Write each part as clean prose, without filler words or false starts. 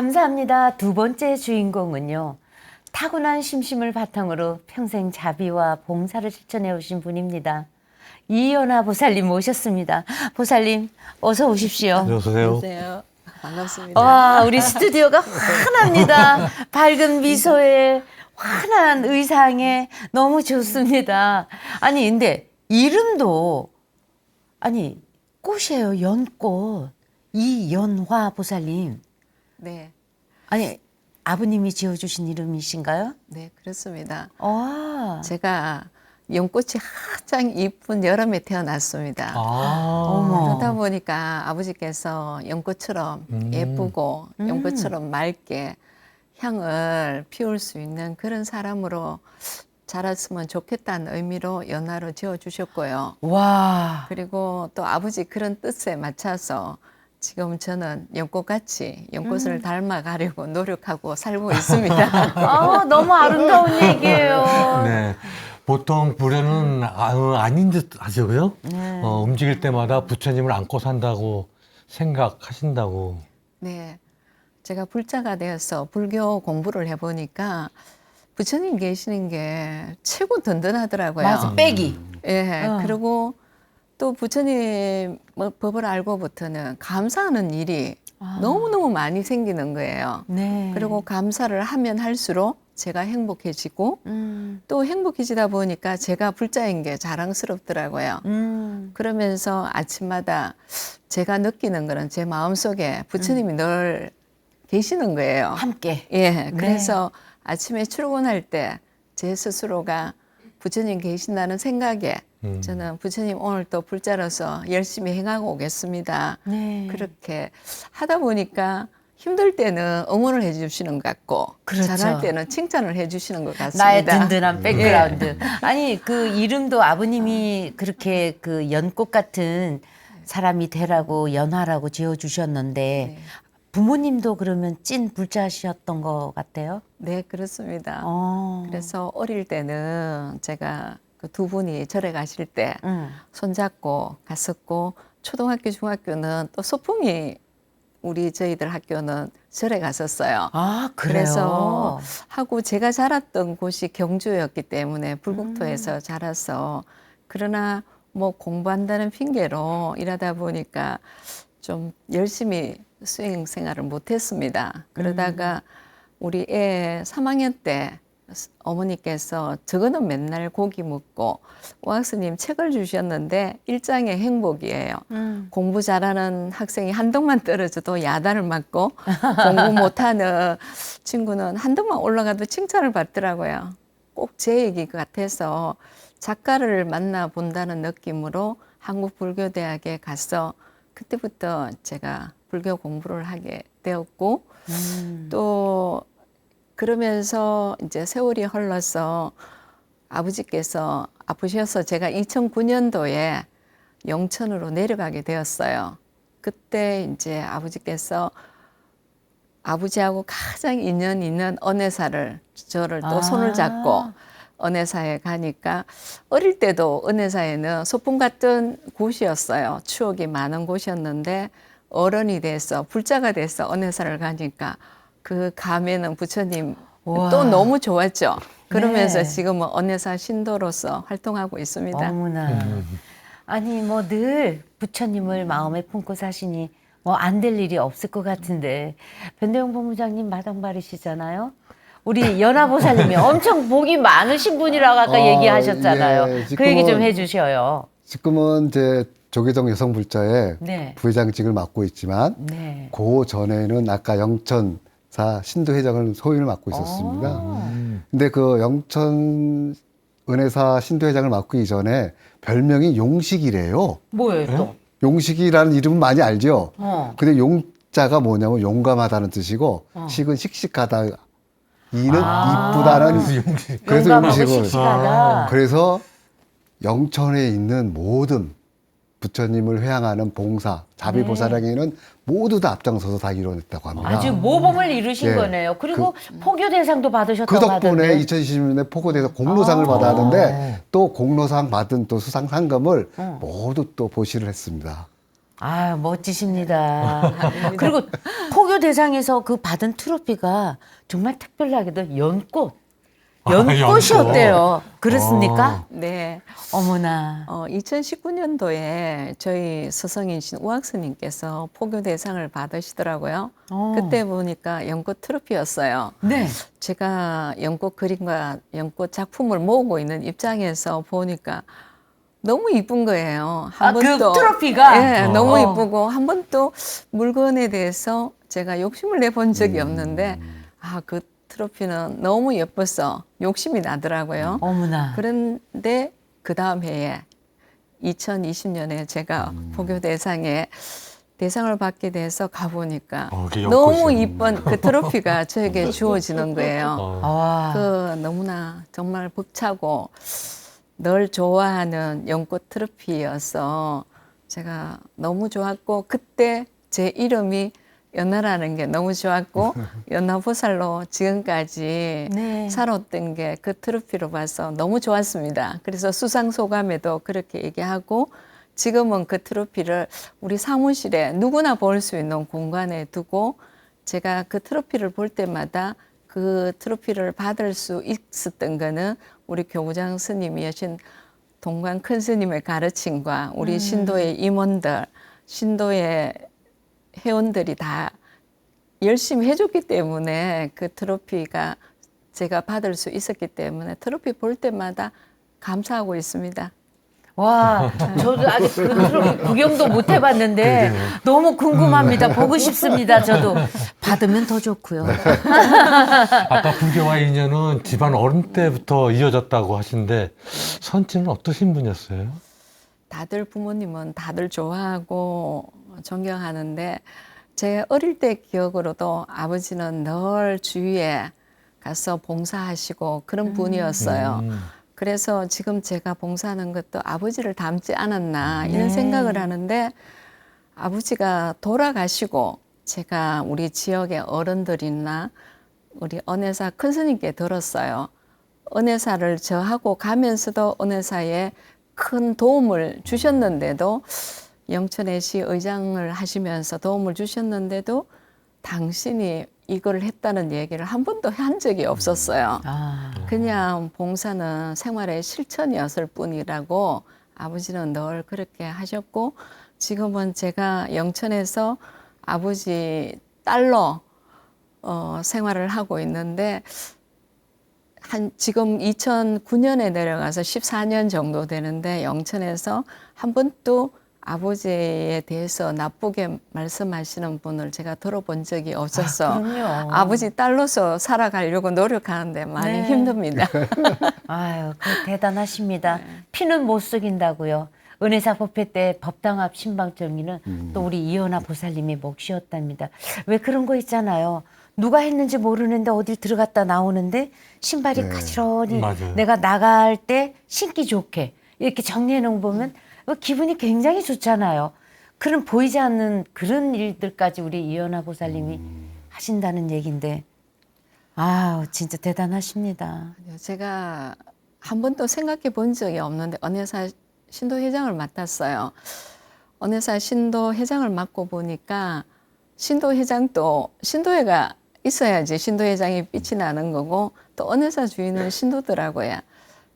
감사합니다. 두 번째 주인공은요. 타고난 심심을 바탕으로 평생 자비와 봉사를 실천해 오신 분입니다. 이연아 보살님 모셨습니다. 보살님 어서 오십시오. 안녕하세요. 안녕하세요. 반갑습니다. 와, 우리 스튜디오가 환합니다. 밝은 미소에 환한 의상에 너무 좋습니다. 아니 근데 이름도 아니 꽃이에요. 연꽃. 이연화 보살님. 네, 아니 아버님이 지어주신 이름이신가요? 네, 그렇습니다. 와, 제가 연꽃이 가장 이쁜 여름에 태어났습니다. 어머. 그러다 보니까 아버지께서 연꽃처럼 예쁘고 연꽃처럼 맑게 향을 피울 수 있는 그런 사람으로 자랐으면 좋겠다는 의미로 연화로 지어주셨고요. 와, 그리고 또 아버지 그런 뜻에 맞춰서 지금 저는 연꽃같이 연꽃을 닮아가려고 노력하고 살고 있습니다. 아, 너무 아름다운 얘기예요. 네. 보통 불에는 아닌 듯 하시고요. 네. 움직일 때마다 부처님을 안고 산다고 생각하신다고. 네, 제가 불자가 되어서 불교 공부를 해보니까 부처님 계시는 게 최고 든든하더라고요. 맞아, 빼기. 예, 어. 그리고 또 부처님 법을 알고부터는 감사하는 일이 너무너무 많이 생기는 거예요. 네. 그리고 감사를 하면 할수록 제가 행복해지고 또 행복해지다 보니까 제가 불자인 게 자랑스럽더라고요. 그러면서 아침마다 제가 느끼는 거는 제 마음속에 부처님이 늘 계시는 거예요. 함께. 예, 그래서 아침에 출근할 때 제 스스로가 부처님 계신다는 생각에 저는 부처님 오늘 또 불자로서 열심히 행하고 오겠습니다. 네. 그렇게 하다 보니까 힘들 때는 응원을 해주시는 것 같고 그렇죠. 잘할 때는 칭찬을 해주시는 것 같습니다. 나의 든든한 백그라운드. 아니 그 이름도 아버님이 그렇게 그 연꽃 같은 사람이 되라고 연화라고 지어주셨는데 네. 부모님도 그러면 찐 불자셨던 것 같아요? 네, 그렇습니다. 어. 그래서 어릴 때는 제가 그 두 분이 절에 가실 때 응. 손잡고 갔었고 초등학교, 중학교는 또 소풍이 우리 저희들 학교는 절에 갔었어요. 아, 그래요? 그래서 하고 제가 자랐던 곳이 경주였기 때문에 불국토에서 자라서 그러나 뭐 공부한다는 핑계로 일하다 보니까 좀 열심히 수행 생활을 못했습니다. 그러다가 우리 애 3학년 때 어머니께서 저거는 맨날 고기 먹고 오학스님 책을 주셨는데 일장의 행복이에요. 공부 잘하는 학생이 한 등만 떨어져도 야단을 맞고 공부 못하는 친구는 한 등만 올라가도 칭찬을 받더라고요. 꼭 제 얘기 같아서 작가를 만나 본다는 느낌으로 한국불교대학에 가서 그때부터 제가 불교 공부를 하게 되었고 또 그러면서 이제 세월이 흘러서 아버지께서 아프셔서 제가 2009년도에 영천으로 내려가게 되었어요. 그때 이제 아버지께서 아버지하고 가장 인연 있는 은혜사를 저를 또 손을 잡고 은혜사에 가니까 어릴 때도 은혜사에는 소풍 같은 곳이었어요. 추억이 많은 곳이었는데 어른이 돼서 불자가 돼서 은혜사를 가니까 그 감에는 부처님 우와. 또 너무 좋았죠. 그러면서 네. 지금은 은혜사 신도로서 활동하고 있습니다. 어머나. 아니 뭐 늘 부처님을 마음에 품고 사시니 뭐 안 될 일이 없을 것 같은데 변대용 본부장님 마당발이시잖아요. 우리 연화보살님이 엄청 복이 많으신 분이라고 아까 얘기하셨잖아요. 예, 그 얘기 좀 해주셔요. 지금은 이제 조계종 여성불자의 네. 부회장직을 맡고 있지만 네. 그 전에는 아까 영천사 신도회장을 소임을 맡고 있었습니다. 근데 그 영천 은혜사 신도회장을 맡고 이전에 별명이 용식이래요. 뭐예요 또? 용식이라는 이름은 많이 알죠. 근데 용자가 뭐냐면 용감하다는 뜻이고 식은 씩씩하다. 이는 이쁘다는 그래서 용감하고 용식을 씩씩하다. 그래서 영천에 있는 모든 부처님을 회항하는 봉사, 자비보살행위는 모두 다 앞장서서 다 이뤄냈다고 합니다. 아주 모범을 이루신 예. 거네요. 그리고 포교 대상도 그 받으셨다고 덕분에 하던데. 2020년에 포고대에서 공로상을 받았는데 또 공로상 받은 또 수상 상금을 모두 또 보시를 했습니다. 아, 멋지십니다. 그리고 포교 신도 대상에서 그 받은 트로피가 정말 특별하게도 연꽃. 아, 연꽃이었대요. 그렇습니까? 네. 어머나. 2019년도에 저희 서성이신 우학스님께서 포교 대상을 받으시더라고요. 어. 그때 보니까 연꽃 트로피였어요. 네. 제가 연꽃 그림과 연꽃 작품을 모으고 있는 입장에서 보니까 너무 이쁜 거예요. 한 그 번도 트로피가? 예, 너무 어. 이쁘고 한 번도 물건에 대해서 제가 욕심을 내본 적이 없는데 그 트로피는 너무 예뻐서 욕심이 나더라고요. 어머나. 그런데 그 다음 해에 2020년에 제가 포교 대상에 대상을 받게 돼서 가보니까 그게 너무 연꽃이었네. 이쁜 그 트로피가 저에게 주어지는 거예요. 와. 그 너무나 정말 벅차고 널 좋아하는 연꽃 트로피여서 제가 너무 좋았고 그때 제 이름이 연하라는 게 너무 좋았고 연하보살로 지금까지 네. 살았던 게 그 트로피로 봐서 너무 좋았습니다. 그래서 수상소감에도 그렇게 얘기하고 지금은 그 트로피를 우리 사무실에 누구나 볼 수 있는 공간에 두고 제가 그 트로피를 볼 때마다 그 트로피를 받을 수 있었던 거는 우리 교구장 스님이신 동관 큰 스님의 가르침과 우리 신도의 임원들, 신도의 회원들이 다 열심히 해줬기 때문에 그 트로피가 제가 받을 수 있었기 때문에 트로피 볼 때마다 감사하고 있습니다. 와, 저도 아직 그 트로피 구경도 못 해봤는데 너무 궁금합니다. 보고 싶습니다. 저도 받으면 더 좋고요. 아까 불교와 인연은 집안 어른 때부터 이어졌다고 하시는데 선친은 어떠신 분이었어요? 다들 부모님은 다들 좋아하고 존경하는데 제 어릴 때 기억으로도 아버지는 늘 주위에 가서 봉사하시고 그런 분이었어요. 그래서 지금 제가 봉사하는 것도 아버지를 닮지 않았나 이런 생각을 하는데 아버지가 돌아가시고 제가 우리 지역의 어른들이나 우리 은혜사 큰 스님께 들었어요. 은혜사를 저하고 가면서도 은혜사에 큰 도움을 주셨는데도 영천의시 의장을 하시면서 도움을 주셨는데도 당신이 이걸 했다는 얘기를 한 번도 한 적이 없었어요. 아, 그냥 봉사는 생활의 실천이었을 뿐이라고 아버지는 늘 그렇게 하셨고 지금은 제가 영천에서 아버지 딸로 생활을 하고 있는데 지금 2009년에 내려가서 14년 정도 되는데 영천에서 한 번도 아버지에 대해서 나쁘게 말씀하시는 분을 제가 들어본 적이 없어서 그럼요. 아버지 딸로서 살아가려고 노력하는데 많이 네. 힘듭니다. 아유, 그 대단하십니다. 피는 못 속인다고요. 은혜사 법회 때 법당 앞 신방정리는 또 우리 이현아 보살님이 몫이었답니다. 왜 그런 거 있잖아요. 누가 했는지 모르는데 어딜 들어갔다 나오는데 신발이 네. 가지런히 맞아요. 내가 나갈 때 신기 좋게 이렇게 정리해 놓은 거 보면 기분이 굉장히 좋잖아요. 그런 보이지 않는 그런 일들까지 우리 이현아 보살님이 하신다는 얘기인데 아우 진짜 대단하십니다. 제가 한 번도 생각해 본 적이 없는데 은혜사 신도회장을 맡았어요. 은혜사 신도회장을 맡고 보니까 신도회장도 신도회가 있어야지 신도회장이 빛이 나는 거고 또 은혜사 주인은 신도더라고요.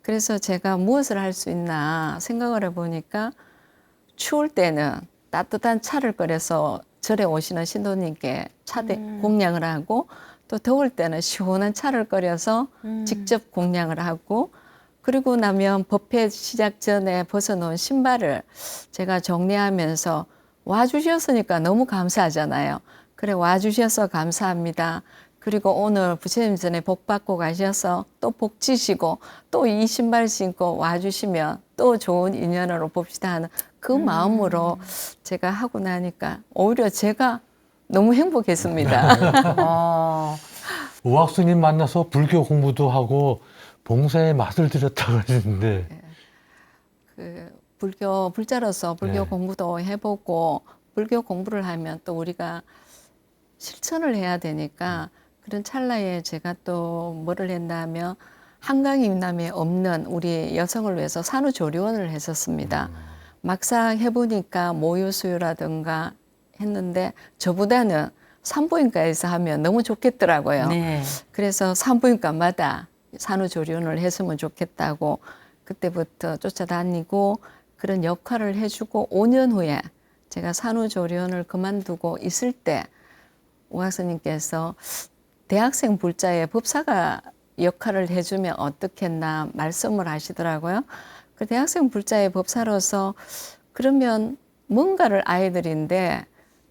그래서 제가 무엇을 할 수 있나 생각을 해보니까 추울 때는 따뜻한 차를 끓여서 절에 오시는 신도님께 공양을 하고 또 더울 때는 시원한 차를 끓여서 직접 공양을 하고 그리고 나면 법회 시작 전에 벗어놓은 신발을 제가 정리하면서 와주셨으니까 너무 감사하잖아요. 그래 와주셔서 감사합니다. 그리고 오늘 부처님 전에 복 받고 가셔서 또 복 지시고 또 이 신발 신고 와주시면 또 좋은 인연으로 봅시다 하는 그 마음으로 제가 하고 나니까 오히려 제가 너무 행복했습니다. 우학스님 만나서 불교 공부도 하고 봉사에 맛을 들였다고 하시는데 그 불자로서 불교 네. 공부도 해보고 불교 공부를 하면 또 우리가 실천을 해야 되니까 그런 찰나에 제가 또 뭐를 했냐면 한강 임남에 없는 우리 여성을 위해서 산후조리원을 했었습니다. 막상 해보니까 모유수유라든가 했는데 저보다는 산부인과에서 하면 너무 좋겠더라고요. 네. 그래서 산부인과마다 산후조리원을 했으면 좋겠다고 그때부터 쫓아다니고 그런 역할을 해주고 5년 후에 제가 산후조리원을 그만두고 있을 때 오학스님께서 대학생 불자의 법사가 역할을 해주면 어떻겠나 말씀을 하시더라고요. 그 대학생 불자의 법사로서 그러면 뭔가를 아이들인데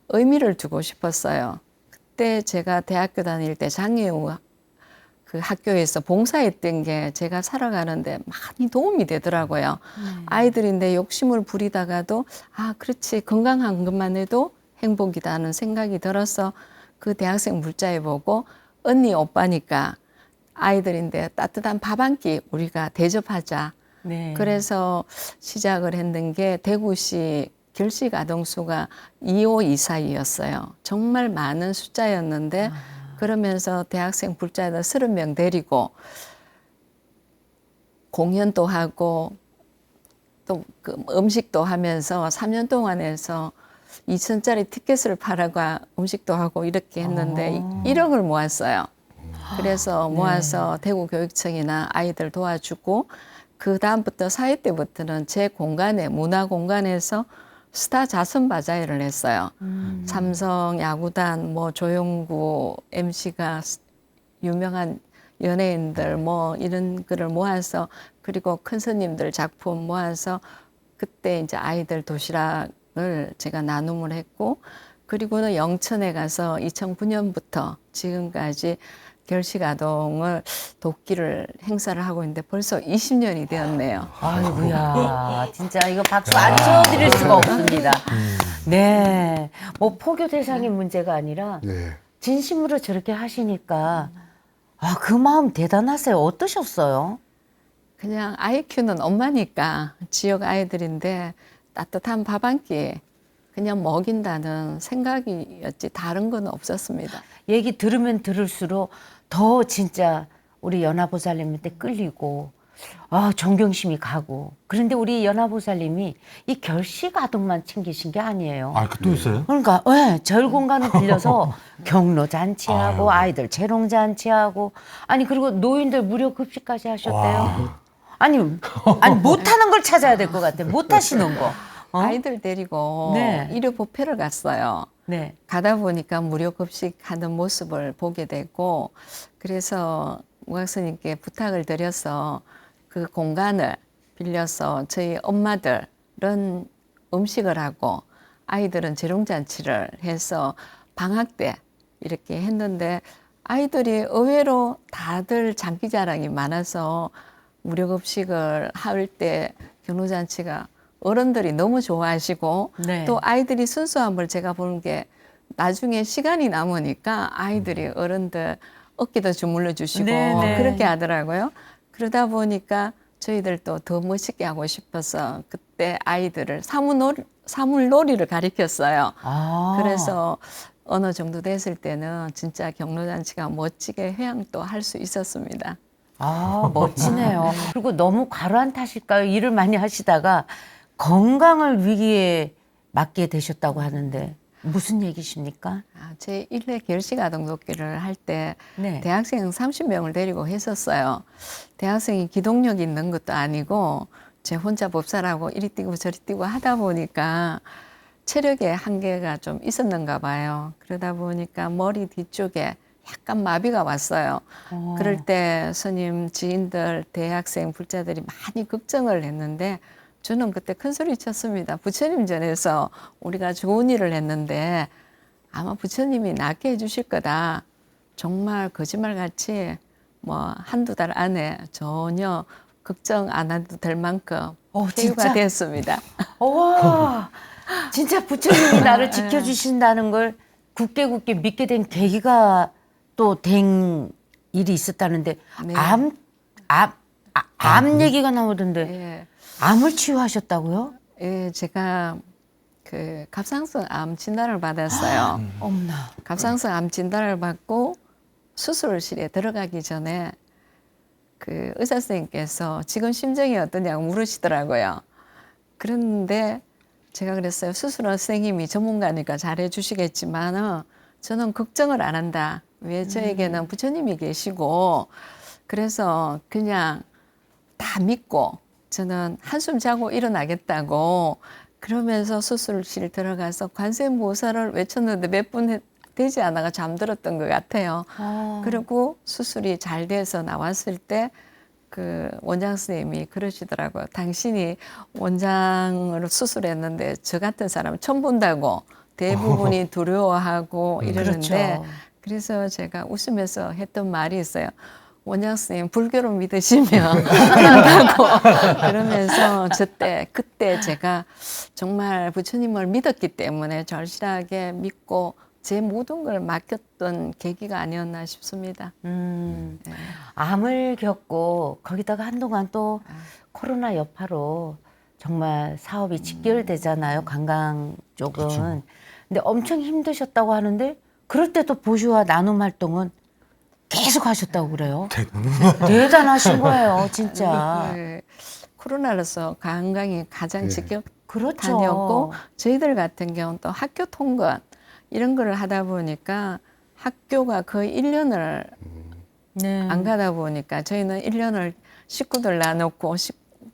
의미를 두고 싶었어요. 그때 제가 대학교 다닐 때 장애우 그 학교에서 봉사했던 게 제가 살아가는데 많이 도움이 되더라고요. 아이들인데 욕심을 부리다가도 아, 그렇지. 건강한 것만 해도 행복이다 하는 생각이 들어서 그 대학생 물자에 보고 언니 오빠니까 아이들인데 따뜻한 밥 한 끼 우리가 대접하자. 네. 그래서 시작을 했는 게 대구시 결식 아동수가 2524였어요. 정말 많은 숫자였는데 그러면서 대학생 불자들 30명 데리고 공연도 하고 또 그 음식도 하면서 3년 동안 해서 2,000짜리 티켓을 팔아가 음식도 하고 이렇게 했는데 1억을 모았어요. 그래서 모아서 대구교육청이나 아이들 도와주고 그 다음부터 사회 때부터는 제 공간에 문화 공간에서 스타 자선 바자회를 했어요. 삼성 야구단 뭐 조용구 MC가 유명한 연예인들 뭐 이런 거를 모아서 그리고 큰 스님들 작품 모아서 그때 이제 아이들 도시락을 제가 나눔을 했고 그리고는 영천에 가서 2009년부터 지금까지 결식 아동을 돕기를 행사를 하고 있는데 벌써 20년이 되었네요. 아이고야, 진짜 이거 박수 안 쳐드릴 수가 없습니다. 네, 뭐 포교 대상의 문제가 아니라 네. 진심으로 저렇게 하시니까 아, 그 마음 대단하세요. 어떠셨어요? 그냥 아이 키우는 엄마니까 지역 아이들인데 따뜻한 밥 한 끼 그냥 먹인다는 생각이었지 다른 건 없었습니다. 얘기 들으면 들을수록 더 진짜 우리 연화보살님한테 끌리고 아, 존경심이 가고. 그런데 우리 연화보살님이 이 결식 아동만 챙기신 게 아니에요. 아, 그 또 있어요? 그러니까 절 공간을 빌려서 경로 잔치하고 아이들 재롱 잔치하고 아니 그리고 노인들 무료 급식까지 하셨대요. 아니 못하는 걸 찾아야 될 것 같아. 못 하시는 거. 아이들 데리고 네. 일요 뷔페를 갔어요. 네. 가다 보니까 무료 급식하는 모습을 보게 되고 그래서 우학스님께 부탁을 드려서 그 공간을 빌려서 저희 엄마들은 음식을 하고 아이들은 재롱잔치를 해서 방학 때 이렇게 했는데 아이들이 의외로 다들 장기자랑이 많아서 무료 급식을 할 때 경로잔치가 어른들이 너무 좋아하시고 네. 또 아이들이 순수함을 제가 보는 게 나중에 시간이 남으니까 아이들이 어른들 어깨도 주물러 주시고 네, 네. 그렇게 하더라고요. 그러다 보니까 저희들도 더 멋있게 하고 싶어서 그때 아이들을 사물놀이를 가르쳤어요. 아. 그래서 어느 정도 됐을 때는 진짜 경로잔치가 멋지게 회양도 할 수 있었습니다. 아, 멋지네요. 그리고 너무 과로한 탓일까요? 일을 많이 하시다가 건강을 위기에 맞게 되셨다고 하는데 무슨 얘기십니까? 제 1회 결식 아동 돕기를 할 때 네. 대학생 30명을 데리고 했었어요. 대학생이 기동력이 있는 것도 아니고 제 혼자 법사라고 이리 뛰고 저리 뛰고 하다 보니까 체력의 한계가 좀 있었는가 봐요. 그러다 보니까 머리 뒤쪽에 약간 마비가 왔어요. 그럴 때 스님 지인들, 대학생, 불자들이 많이 걱정을 했는데 저는 그때 큰 소리 쳤습니다. 부처님 전에서 우리가 좋은 일을 했는데 아마 부처님이 낫게 해주실 거다. 정말 거짓말같이 뭐 한두 달 안에 전혀 걱정 안 해도 될 만큼 진짜? 회유가 됐습니다. 와, 진짜 부처님이 나를 지켜주신다는 걸 굳게 믿게 된 계기가 또 된 일이 있었다는데 네. 암 얘기가 나오던데 예. 암을 치유하셨다고요? 예, 제가 그 갑상선 암 진단을 받았어요. 엄나. 갑상선 암 진단을 받고 수술실에 들어가기 전에 그 의사 선생님께서 지금 심정이 어떠냐고 물으시더라고요. 그런데 제가 그랬어요. 수술은 선생님이 전문가니까 잘해 주시겠지만 저는 걱정을 안 한다. 왜 저에게는 부처님이 계시고 그래서 그냥 다 믿고 저는 한숨 자고 일어나겠다고 그러면서 수술실 들어가서 관세음보살을 외쳤는데 몇 분 되지 않아가 잠들었던 것 같아요. 그리고 수술이 잘 돼서 나왔을 때 그 원장 선생님이 그러시더라고요. 당신이 원장으로 수술했는데 저 같은 사람 처음 본다고 대부분이 두려워하고 이러는데 그렇죠. 그래서 제가 웃으면서 했던 말이 있어요. 원장 선생님 불교를 믿으시면 된다고 그러면서 그때 제가 정말 부처님을 믿었기 때문에 절실하게 믿고 제 모든 걸 맡겼던 계기가 아니었나 싶습니다. 음. 네. 암을 겪고 거기다가 한동안 또 코로나 여파로 정말 사업이 직결되잖아요. 관광 쪽은. 그렇죠. 근데 엄청 힘드셨다고 하는데 그럴 때도 보시와 나눔 활동은 계속 하셨다고 그래요. 대단하신 거예요, 진짜. 그 코로나로서 관광이 가장 네. 그렇죠. 직격탄이었고 저희들 같은 경우는 또 학교 통관 이런 거를 하다 보니까 학교가 거의 1년을 네. 안 가다 보니까 저희는 1년을 식구들 놔놓고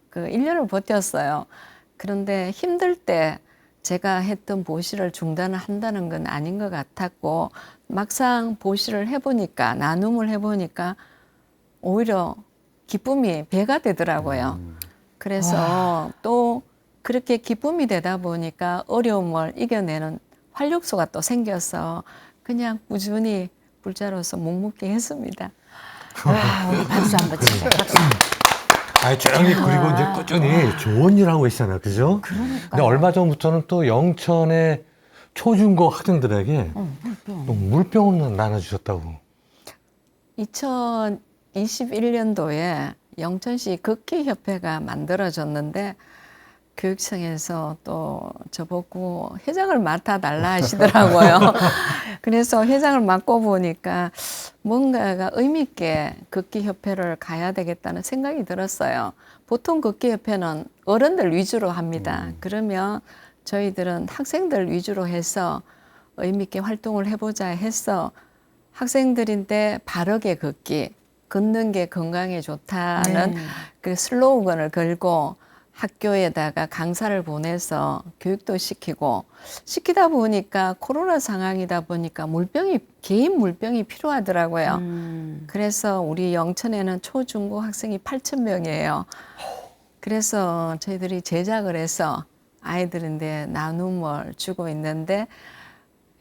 그 1년을 버텼어요. 그런데 힘들 때 제가 했던 보시를 중단을 한다는 건 아닌 것 같았고 막상 보시를 해보니까 나눔을 해보니까 오히려 기쁨이 배가 되더라고요. 그래서 또 그렇게 기쁨이 되다 보니까 어려움을 이겨내는 활력소가 또 생겨서 그냥 꾸준히 불자로서 묵묵히 했습니다. 와, 우리 박수 한번 치자. 박수. 아니, 조용히 그리고 이제 꾸준히 좋은 일 하고 계시잖아요. 그죠? 그러니까. 근데 얼마 전부터는 또 영천의 초중고 학생들에게 또 물병을 나눠주셨다고. 2021년도에 영천시 극기협회가 만들어졌는데 교육청에서 또 저보고 회장을 맡아달라 하시더라고요. 그래서 회장을 맡고 보니까 뭔가가 의미 있게 극기협회를 가야 되겠다는 생각이 들었어요. 보통 극기협회는 어른들 위주로 합니다. 그러면 저희들은 학생들 위주로 해서 의미 있게 활동을 해보자 해서 학생들인데 바르게 걷기, 걷는 게 건강에 좋다는 그 슬로건을 걸고 학교에다가 강사를 보내서 교육도 시키다 보니까 코로나 상황이다 보니까 개인 물병이 필요하더라고요. 그래서 우리 영천에는 초중고 학생이 8,000명이에요. 그래서 저희들이 제작을 해서 아이들인데 나눔을 주고 있는데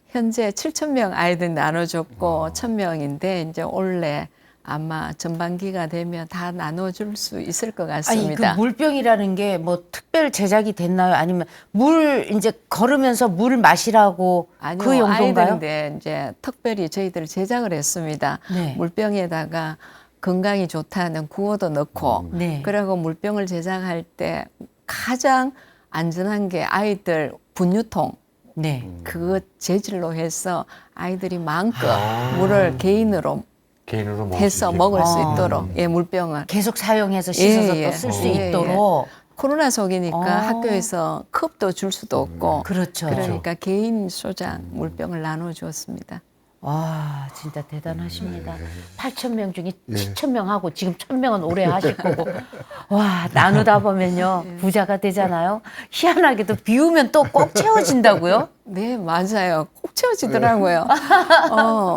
현재 7,000명 아이들 나눠줬고 1,000명인데 이제 올해 아마 전반기가 되면 다 나눠줄 수 있을 것 같습니다. 아니, 그 물병이라는 게 뭐 특별 제작이 됐나요? 아니면 물 이제 걸으면서 물 마시라고 아니요, 그 용도인가요? 아이들인데 이제 특별히 저희들 제작을 했습니다. 네. 물병에다가 건강이 좋다는 구호도 넣고 네. 그리고 물병을 제작할 때 가장 안전한 게 아이들 분유통 네. 그 재질로 해서 아이들이 마음껏 물을 개인으로 해서 먹을 수 있도록 예, 물병을 계속 사용해서 씻어서 예, 예. 또 쓸 수 예, 예. 있도록. 코로나 속이니까 학교에서 컵도 줄 수도 없고 그렇죠. 그러니까 개인 소장 물병을 나눠 주었습니다. 와, 진짜 대단하십니다. 8,000명 중에 예. 7,000명 하고 지금 1,000명은 오래 하실 거고. 와, 나누다 보면요. 부자가 되잖아요. 희한하게도 비우면 또 꼭 채워진다고요? 네, 맞아요. 꼭 채워지더라고요.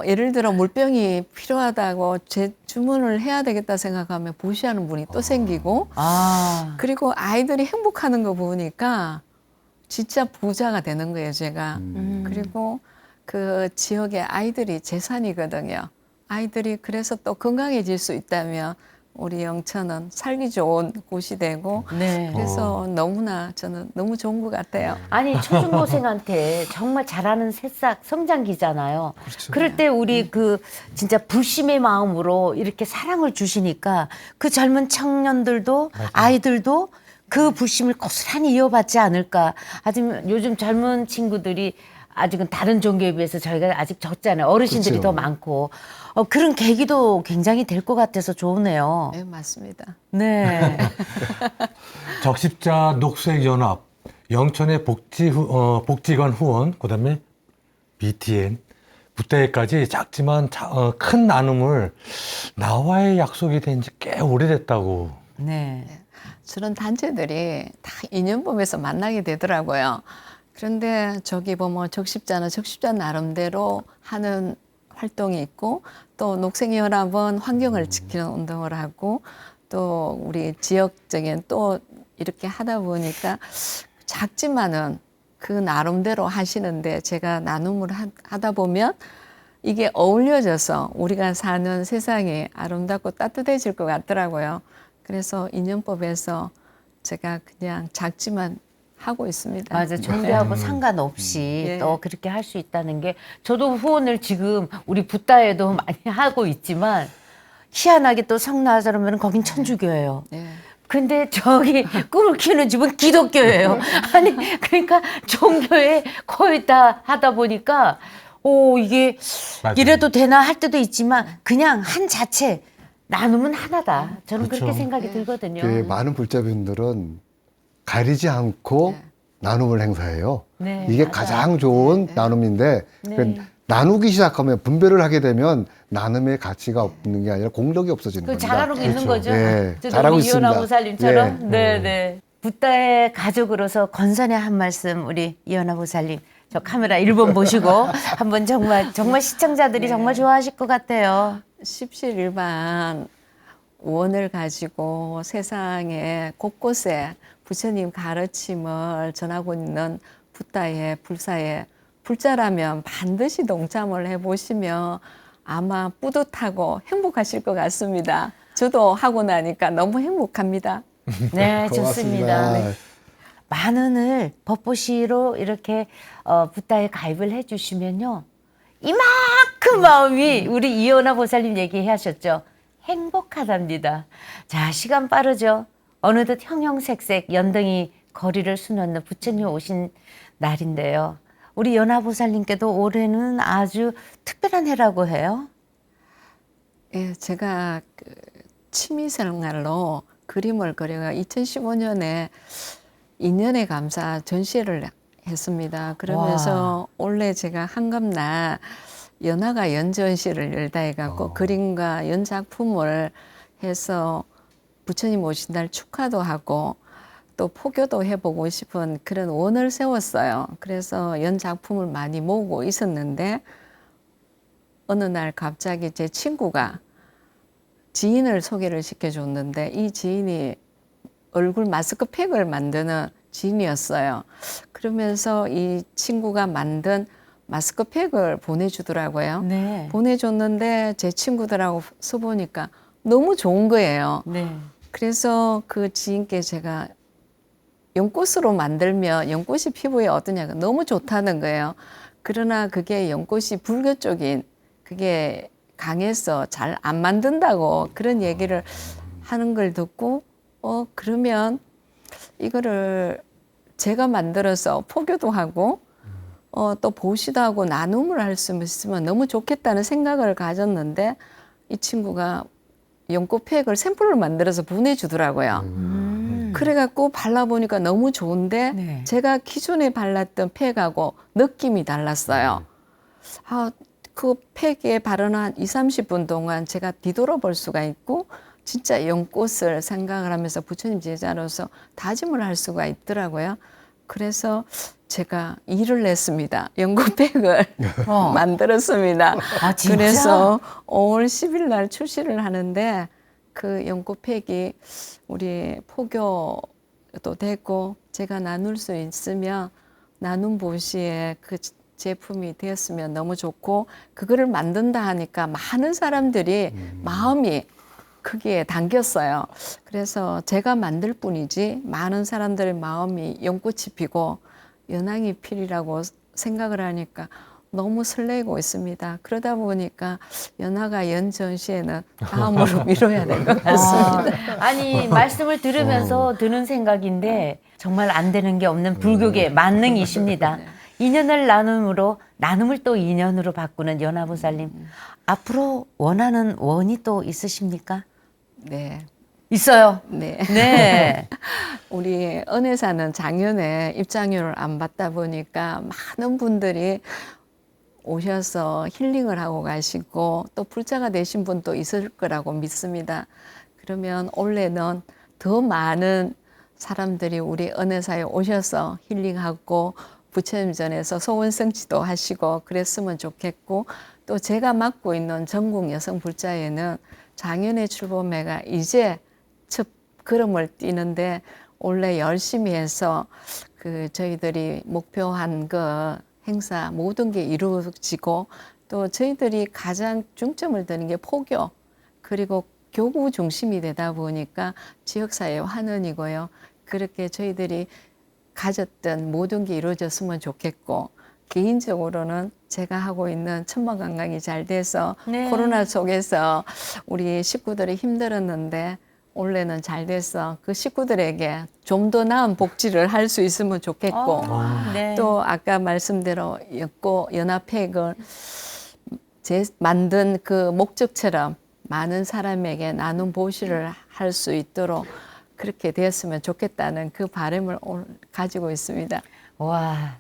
예를 들어 물병이 필요하다고 제 주문을 해야 되겠다 생각하면 보시하는 분이 또 생기고 아, 그리고 아이들이 행복하는 거 보니까 진짜 부자가 되는 거예요, 제가. 그리고 그 지역의 아이들이 재산이거든요. 아이들이 그래서 또 건강해질 수 있다면 우리 영천은 살기 좋은 곳이 되고 네. 그래서 너무나 저는 너무 좋은 것 같아요. 아니, 초중고생한테 정말 잘하는 새싹 성장기잖아요. 그렇죠. 그럴 때 우리 그 진짜 불심의 마음으로 이렇게 사랑을 주시니까 그 젊은 청년들도 아이들도 그 불심을 고스란히 이어받지 않을까. 하지만 요즘 젊은 친구들이 아직은 다른 종교에 비해서 저희가 아직 적잖아요. 어르신들이 그렇죠. 더 많고. 그런 계기도 굉장히 될 것 같아서 좋으네요. 네, 맞습니다. 네. 적십자 녹색연합, 영천의 복지관 후원, 그다음에 BTN, 그때까지 작지만 큰 나눔을 나와의 약속이 된 지 꽤 오래됐다고. 네. 저런 단체들이 다 인연법에서 만나게 되더라고요. 그런데 저기 보면 적십자는 적십자 나름대로 하는 활동이 있고 또 녹색연합은 환경을 지키는 운동을 하고 또 우리 지역적인 또 이렇게 하다 보니까 작지만은 그 나름대로 하시는데 제가 나눔을 하다 보면 이게 어울려져서 우리가 사는 세상이 아름답고 따뜻해질 것 같더라고요. 그래서 인연법에서 제가 그냥 작지만 하고 있습니다. 맞아. 종교하고 상관없이 예. 또 그렇게 할 수 있다는 게 저도 후원을 지금 우리 붓다에도 많이 하고 있지만 희한하게 또 성나사로면 거긴 천주교예요. 예. 근데 저기 꿈을 키우는 집은 기독교예요. 아니 그러니까 종교에 거의 다 하다 보니까 이게 맞아요. 이래도 되나 할 때도 있지만 그냥 한 자체 나눔은 하나다. 저는 그렇죠. 그렇게 생각이 들거든요. 그 많은 불자분들은 가리지 않고 네. 나눔을 행사해요. 네, 이게 맞아요. 가장 좋은 나눔인데 네. 그 나누기 시작하면 분배를 하게 되면 나눔의 가치가 없는 게 아니라 공덕이 없어지는 그 겁니다. 잘하고 있는 거죠. 네, 저도 잘하고 우리 있습니다. 이현아 보살님처럼. 예. 네네. 붓다의 가족으로서 건선의 한 말씀 우리 이현아 보살님 저 카메라 1번 보시고 한번 정말 시청자들이 네. 정말 좋아하실 것 같아요. 십시일반 원을 가지고 세상에 곳곳에 부처님 가르침을 전하고 있는 붓다의 불사의 불자라면 반드시 동참을 해보시면 아마 뿌듯하고 행복하실 것 같습니다. 저도 하고 나니까 너무 행복합니다. 네, 좋습니다. 고맙습니다. 만원을 법보시로 이렇게 붓다에 가입을 해주시면요. 이만큼 마음이 우리 이현아 보살님 얘기하셨죠. 행복하답니다. 자, 시간 빠르죠. 어느덧 형형색색 연등이 거리를 수놓는 부처님 오신 날인데요. 우리 연화 보살님께도 올해는 아주 특별한 해라고 해요. 예, 제가 그 취미생활로 그림을 그려가 2015년에 인연의 감사 전시회를 했습니다. 그러면서 올해 제가 한갑날 연화가 연전시를 열다 해갖고 그림과 연작품을 해서 부처님 오신 날 축하도 하고 또 포교도 해보고 싶은 그런 원을 세웠어요. 그래서 연작품을 많이 모으고 있었는데 어느 날 갑자기 제 친구가 지인을 소개를 시켜줬는데 이 지인이 얼굴 마스크팩을 만드는 지인이었어요. 그러면서 이 친구가 만든 마스크팩을 보내주더라고요. 네. 보내줬는데 제 친구들하고 써보니까 너무 좋은 거예요. 네. 그래서 그 지인께 제가 연꽃으로 만들면 연꽃이 피부에 어떠냐가 너무 좋다는 거예요. 그러나 그게 연꽃이 불교 쪽인 그게 강해서 잘 안 만든다고 그런 얘기를 하는 걸 듣고 그러면 이거를 제가 만들어서 포교도 하고 또 보시도 하고 나눔을 할 수 있으면 너무 좋겠다는 생각을 가졌는데 이 친구가 연꽃팩을 샘플을 만들어서 보내주더라고요. 그래갖고 발라보니까 너무 좋은데 네. 제가 기존에 발랐던 팩하고 느낌이 달랐어요. 그 팩에 바르는 한 20-30분 동안 제가 뒤돌아볼 수가 있고 진짜 연꽃을 생각을 하면서 부처님 제자로서 다짐을 할 수가 있더라고요. 그래서 제가 일을 냈습니다. 연꽃팩을 만들었습니다. 아, 진짜? 그래서 5월 10일 날 출시를 하는데 그 연꽃팩이 우리 포교도 되고 제가 나눌 수 있으면 나눔 보시에 그 제품이 되었으면 너무 좋고 그거를 만든다 하니까 많은 사람들이 마음이 크게 담겼어요. 그래서 제가 만들 뿐이지 많은 사람들의 마음이 연꽃이 피고 연항이 필이라고 생각을 하니까 너무 설레고 있습니다. 그러다 보니까 연화가 연전시에는 다음으로 미뤄야 될 것 같습니다. 아니 말씀을 들으면서 드는 생각인데 정말 안 되는 게 없는 불교계 만능이십니다. 인연을 나눔으로 나눔을 또 인연으로 바꾸는 연화보살님. 앞으로 원하는 원이 또 있으십니까? 네. 있어요. 네. 네. 우리 은혜사는 작년에 입장료를 안 받다 보니까 많은 분들이 오셔서 힐링을 하고 가시고 또 불자가 되신 분도 있을 거라고 믿습니다. 그러면 올해는 더 많은 사람들이 우리 은혜사에 오셔서 힐링하고 부처님 전에서 소원 성취도 하시고 그랬으면 좋겠고, 또 제가 맡고 있는 전국 여성 불자회는 작년에 출범회가 이제 첫 걸음을 뛰는데 원래 열심히 해서 그 저희들이 목표한 그 행사 모든 게 이루어지고, 또 저희들이 가장 중점을 두는 게 포교 그리고 교구 중심이 되다 보니까 지역사회 환원이고요. 그렇게 저희들이 가졌던 모든 게 이루어졌으면 좋겠고, 개인적으로는 제가 하고 있는 천마관광이 잘 돼서 네. 코로나 속에서 우리 식구들이 힘들었는데 올해는 잘 돼서 그 식구들에게 좀 더 나은 복지를 할 수 있으면 좋겠고, 네. 또 아까 말씀대로 연합회를 만든 그 목적처럼 많은 사람에게 나눔 보시를 할 수 있도록 그렇게 되었으면 좋겠다는 그 바람을 가지고 있습니다. 와,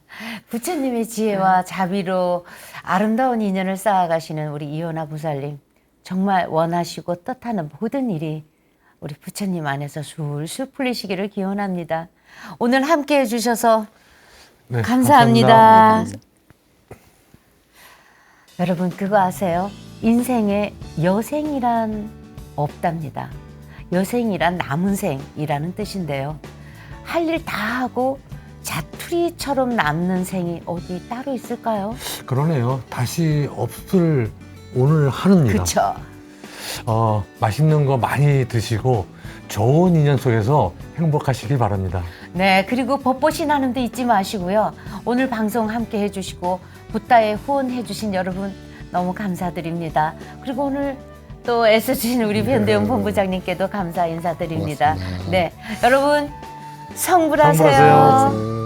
부처님의 지혜와 자비로 아름다운 인연을 쌓아가시는 우리 이현아 보살님, 정말 원하시고 뜻하는 모든 일이 우리 부처님 안에서 술술 풀리시기를 기원합니다. 오늘 함께 해주셔서 네, 감사합니다. 여러분 그거 아세요? 인생에 여생이란 없답니다. 여생이란 남은 생이라는 뜻인데요. 할 일 다 하고 자투리처럼 남는 생이 어디 따로 있을까요? 그러네요. 다시 없을 오늘 하루입니다. 그쵸? 맛있는 거 많이 드시고 좋은 인연 속에서 행복하시길 바랍니다. 네, 그리고 법보시 나눔도 잊지 마시고요. 오늘 방송 함께 해주시고 붓다에 후원해주신 여러분 너무 감사드립니다. 그리고 오늘 또 애써주신 우리 변대용 본부장님께도 감사 인사드립니다. 고맙습니다. 네, 여러분 성불하세요. 성불하세요.